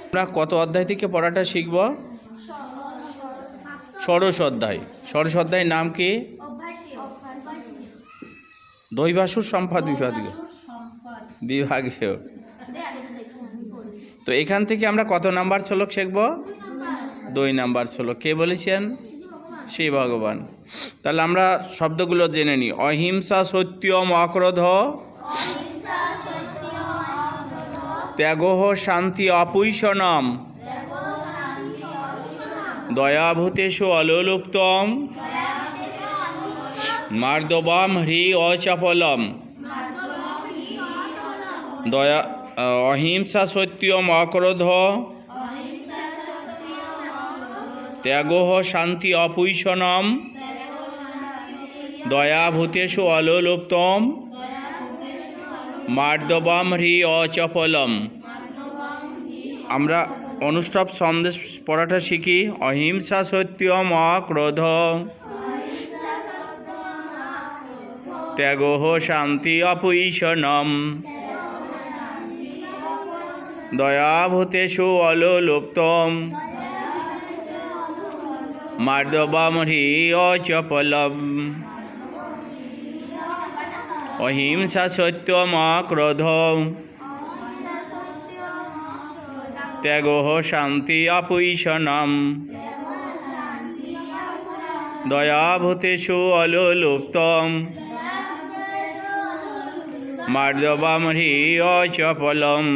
আমরা কত অধ্যায় থেকে পড়াটা শিখব? ষোড়শ অধ্যায়। ষোড়শ অধ্যায়ের নাম কি? দৈবাসুর সম্পদ বিভাগীয়। তো এখান থেকে আমরা কত নাম্বার শ্লোক শিখব? 2 নাম্বার শ্লোক। কে বলেছেন? শ্রী ভগবান। তাহলে আমরা শব্দগুলো জেনে নিই। অহিংসা সত্যম অক্রোধ, ত্যাগঃ শান্তি অপৈশনম, দয়াভূতেষু অলুপ্তম, মার্দবম হ্রি অচপলম। অহিংসা সত্যম অক্রোধ, ত্যাগঃ শান্তি অপৈশনম, দয়াভূতেষু অলুপ্তম, মার্দবম হ্রি অচপলম। আমরা অনুষ্ঠব সন্দেশ পড়াটা শিখি। অহিংসা সত্যম অক্রোধ, ত্যাগঃ শান্তি অপৈশনম, দয়াভূতেষু অলুপ্তম, মার্দবম হ্রি অচপলম। অহিংসা সত্যম অক্রোধ, ত্যাগঃ শান্তি অপৈশনম, দয়াভূতেষু অলুপ্তম, মার্দবম হ্রি অচপলম।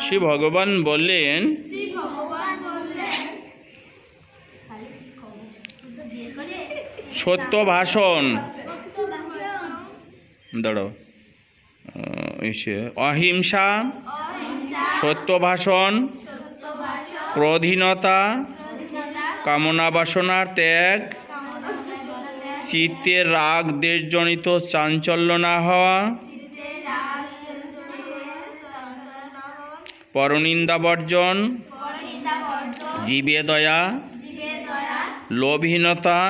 শ্রী ভগবান বললেন, সত্য ভাষণ, দাঁড়াও, অহিংসা, সত্য ভাষণ, ক্রোধহীনতা, কামনা বাসনার ত্যাগ, চিত্তের রাগ দেশজনিত চাঞ্চল্য না হওয়া, পরনিন্দা বর্জন, জীবে দয়া, লোভহীনতা,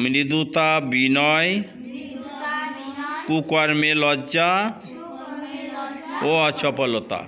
মৃদুতা, বিনয়, কুকর্মে লজ্জা ও অচপলতা।